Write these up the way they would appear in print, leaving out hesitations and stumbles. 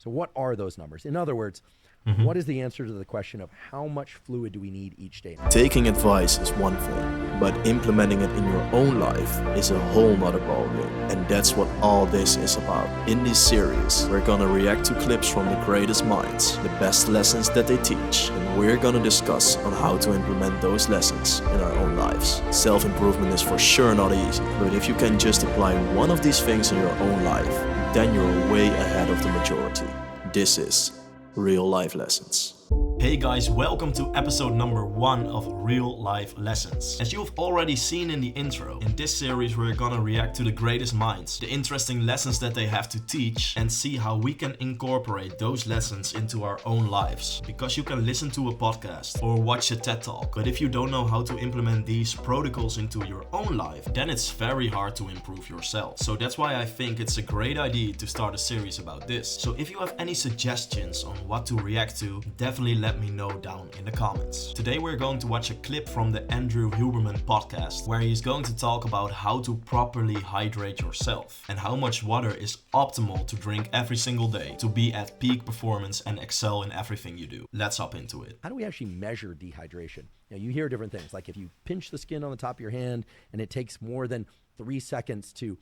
So what are those numbers? In other words, what is the answer to the question of how much fluid do we need each day? Taking advice is one thing, but implementing it in your own life is a whole nother ballgame. And that's what all this is about. In this series, we're gonna react to clips from the greatest minds, the best lessons that they teach, and we're gonna discuss on how to implement those lessons in our own lives. Self-improvement is for sure not easy, but if you can just apply one of these things in your own life, then you're way ahead of the majority. This is Real Life Lessons. Hey guys, welcome to episode number 1 of Real Life Lessons. As you've already seen in the intro, in this series we're gonna react to the greatest minds, the interesting lessons that they have to teach, and see how we can incorporate those lessons into our own lives. Because you can listen to a podcast or watch a TED Talk, but if you don't know how to implement these protocols into your own life, then it's very hard to improve yourself. So that's why I think it's a great idea to start a series about this. So if you have any suggestions on what to react to, definitely let me know down in the comments. Today we're going to watch a clip from the Andrew Huberman podcast, where he's going to talk about how to properly hydrate yourself and how much water is optimal to drink every single day to be at peak performance and excel in everything you do. Let's hop into it. How do we actually measure dehydration? You hear different things, like if you pinch the skin on the top of your hand and it takes more than 3 seconds to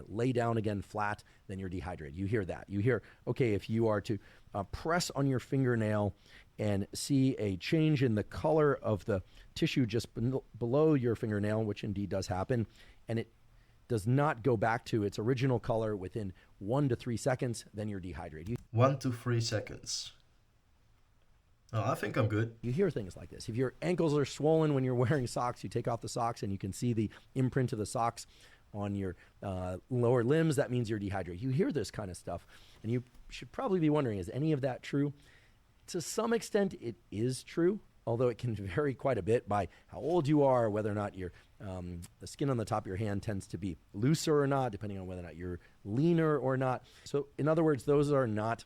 lay down again flat, then you're dehydrated. You hear that. You hear, okay, if you are to press on your fingernail and see a change in the color of the tissue just below your fingernail, which indeed does happen, and it does not go back to its original color within 1 to 3 seconds, then you're dehydrated. 1 to 3 seconds. Oh, I think I'm good. You hear things like this. If your ankles are swollen when you're wearing socks, you take off the socks and you can see the imprint of the socks on your lower limbs, that means you're dehydrated. You hear this kind of stuff, and you should probably be wondering, is any of that true? To some extent, it is true, although it can vary quite a bit by how old you are, whether or not the skin on the top of your hand tends to be looser or not, depending on whether or not you're leaner or not. So in other words, those are not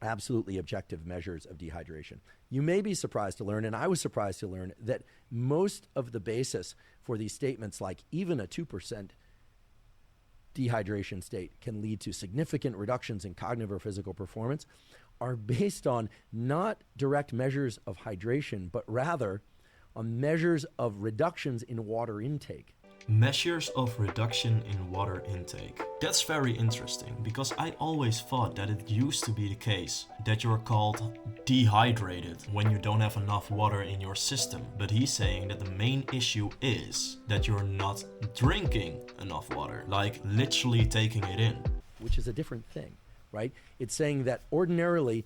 absolutely objective measures of dehydration. You may be surprised to learn, and I was surprised to learn, that most of the basis for these statements, like even a 2% dehydration state can lead to significant reductions in cognitive or physical performance, are based on not direct measures of hydration, but rather on measures of reductions in water intake. Measures of reduction in water intake. That's very interesting, because I always thought that it used to be the case that you're called dehydrated when you don't have enough water in your system. But he's saying that the main issue is that you're not drinking enough water, like literally taking it in. Which is a different thing, right? It's saying that ordinarily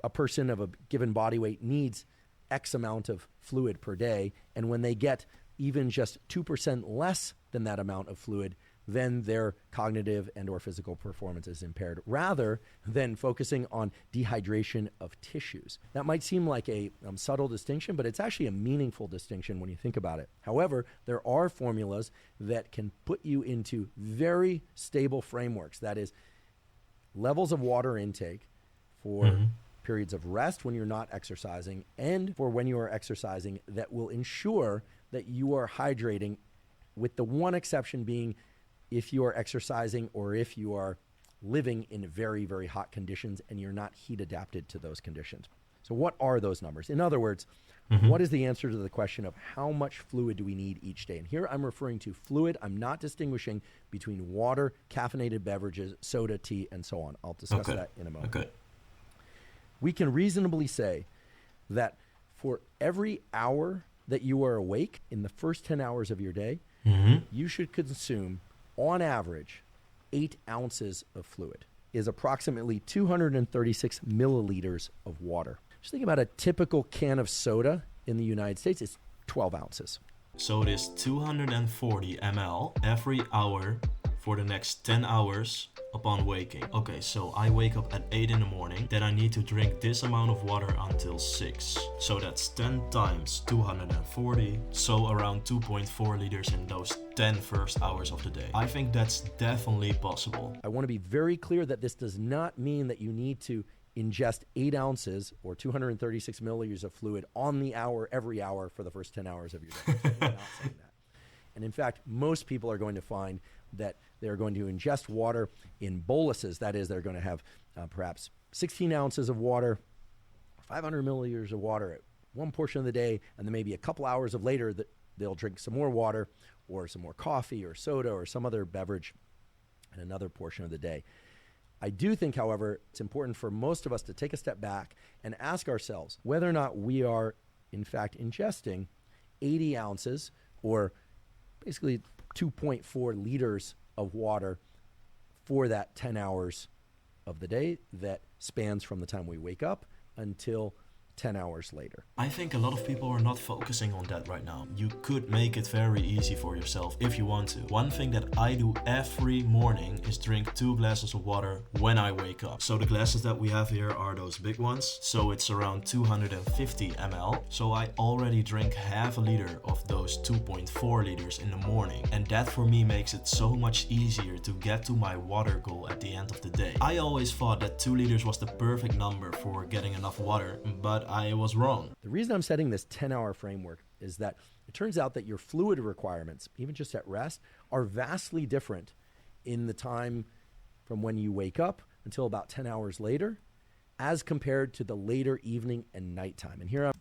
a person of a given body weight needs X amount of fluid per day, and when they get even just 2% less than that amount of fluid, then their cognitive and or physical performance is impaired, rather than focusing on dehydration of tissues. That might seem like a subtle distinction, but it's actually a meaningful distinction when you think about it. However, there are formulas that can put you into very stable frameworks. That is, levels of water intake for periods of rest when you're not exercising and for when you are exercising, that will ensure that you are hydrating, with the one exception being if you are exercising or if you are living in very, very hot conditions and you're not heat adapted to those conditions. So what are those numbers? In other words, what is the answer to the question of how much fluid do we need each day? And here I'm referring to fluid. I'm not distinguishing between water, caffeinated beverages, soda, tea, and so on. I'll discuss that in a moment. Okay. We can reasonably say that for every hour that you are awake in the first 10 hours of your day, you should consume, on average, 8 ounces of fluid, is approximately 236 milliliters of water. Just think about a typical can of soda in the United States. It's 12 ounces. So it is 240 ml every hour for the next 10 hours upon waking. Okay, so I wake up at 8 in the morning, then I need to drink this amount of water until 6. So that's 10 times 240, so around 2.4 liters in those 10 first hours of the day. I think that's definitely possible. I want to be very clear that this does not mean that you need to ingest 8 ounces or 236 milliliters of fluid on the hour, every hour for the first 10 hours of your day. I'm not saying that. And in fact, most people are going to find that they're going to ingest water in boluses. That is, they're going to have perhaps 16 ounces of water, 500 milliliters of water at one portion of the day, and then maybe a couple hours of later that they'll drink some more water or some more coffee or soda or some other beverage in another portion of the day. I do think, however, it's important for most of us to take a step back and ask ourselves whether or not we are, in fact, ingesting 80 ounces or basically 2.4 liters of water for that 10 hours of the day that spans from the time we wake up until 10 hours later. I think a lot of people are not focusing on that right now. You could make it very easy for yourself if you want to. One thing that I do every morning is drink 2 glasses of water when I wake up. So the glasses that we have here are those big ones. So it's around 250 ml. So I already drink half a liter of those 2.4 liters in the morning. And that for me makes it so much easier to get to my water goal at the end of the day. I always thought that 2 liters was the perfect number for getting enough water, but I was wrong. The reason I'm setting this 10-hour framework is that it turns out that your fluid requirements, even just at rest, are vastly different in the time from when you wake up until about 10 hours later as compared to the later evening and nighttime. And here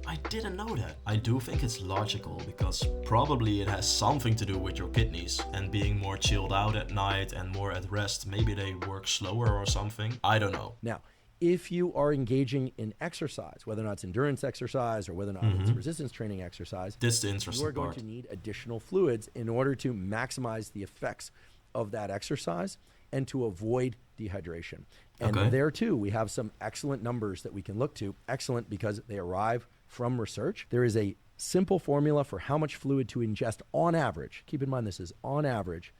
I didn't know that. I do think it's logical because probably it has something to do with your kidneys and being more chilled out at night and more at rest. Maybe they work slower or something. I don't know. Now, if you are engaging in exercise, whether or not it's endurance exercise or whether or not it's resistance training exercise, this is the interesting you are going part. to need additional fluids in order to maximize the effects of that exercise and to avoid dehydration. And there too, we have some excellent numbers that we can look to. Excellent because they arrive from research. There is a simple formula for how much fluid to ingest on average. Keep in mind this is on average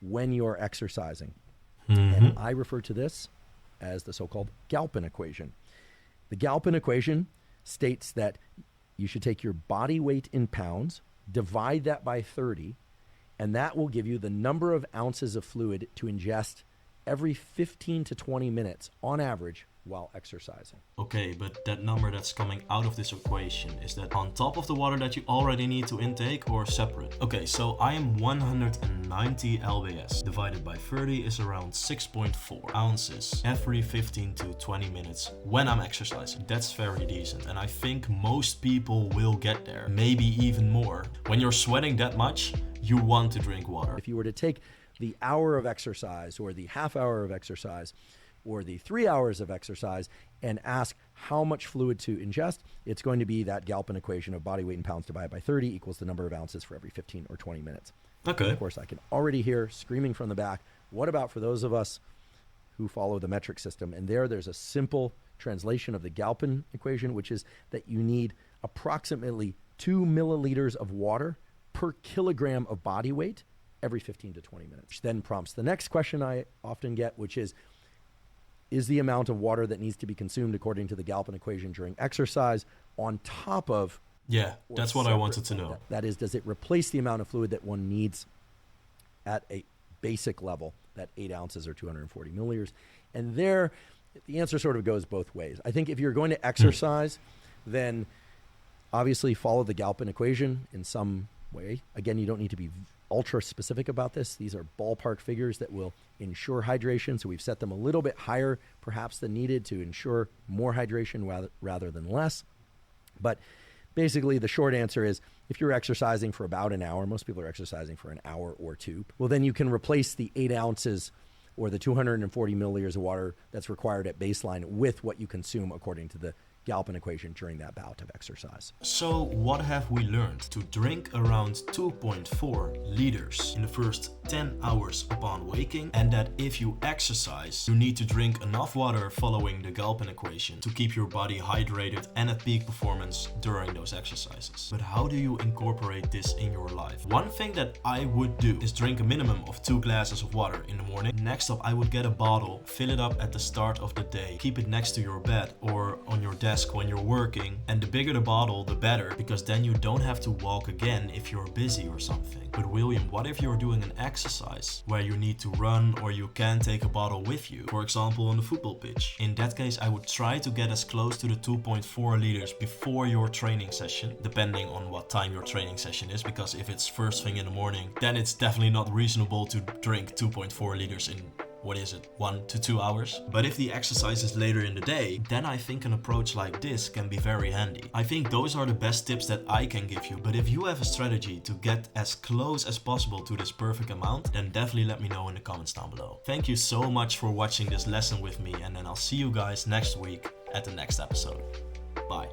when you're exercising. And I refer to this as the so-called Galpin equation. The Galpin equation states that you should take your body weight in pounds, divide that by 30, and that will give you the number of ounces of fluid to ingest every 15 to 20 minutes on average while exercising. Okay, but that number that's coming out of this equation, is that on top of the water that you already need to intake or separate? Okay, so I am 190 lbs. Divided by 30 is around 6.4 ounces every 15 to 20 minutes when I'm exercising. That's very decent, and I think most people will get there, maybe even more. When you're sweating that much, you want to drink water. If you were to take the hour of exercise or the half hour of exercise or the 3 hours of exercise and ask how much fluid to ingest, it's going to be that Galpin equation of body weight in pounds divided by 30 equals the number of ounces for every 15 or 20 minutes. Okay. Of course, I can already hear screaming from the back, what about for those of us who follow the metric system? And there's a simple translation of the Galpin equation, which is that you need approximately 2 milliliters of water per kilogram of body weight every 15 to 20 minutes. Which then prompts the next question I often get, which is the amount of water that needs to be consumed according to the Galpin equation during exercise on top of... Yeah, that's what I wanted to know. That is, does it replace the amount of fluid that one needs at a basic level, that 8 ounces or 240 milliliters? And there, the answer sort of goes both ways. I think if you're going to exercise, then obviously follow the Galpin equation in some way. Again, you don't need to be ultra specific about this. These are ballpark figures that will ensure hydration. So we've set them a little bit higher perhaps than needed to ensure more hydration rather than less. But basically the short answer is if you're exercising for about an hour, most people are exercising for an hour or two, well then you can replace the 8 ounces or the 240 milliliters of water that's required at baseline with what you consume according to the Galpin equation during that bout of exercise. So what have we learned? To drink around 2.4 liters in the first 10 hours upon waking, and that if you exercise, you need to drink enough water following the Galpin equation to keep your body hydrated and at peak performance during those exercises. But how do you incorporate this in your life? One thing that I would do is drink a minimum of 2 glasses of water in the morning. Next up, I would get a bottle, fill it up at the start of the day, keep it next to your bed or on your desk desk when you're working, and the bigger the bottle, the better, because then you don't have to walk again if you're busy or something. But William, what if you're doing an exercise where you need to run or you can take a bottle with you, for example on the football pitch? In that case, I would try to get as close to the 2.4 liters before your training session, depending on what time your training session is, because if it's first thing in the morning, then it's definitely not reasonable to drink 2.4 liters in 1 to 2 hours. But if the exercise is later in the day, then I think an approach like this can be very handy. I think those are the best tips that I can give you, but if you have a strategy to get as close as possible to this perfect amount, then definitely let me know in the comments down below. Thank you so much for watching this lesson with me, and then I'll see you guys next week at the next episode. Bye.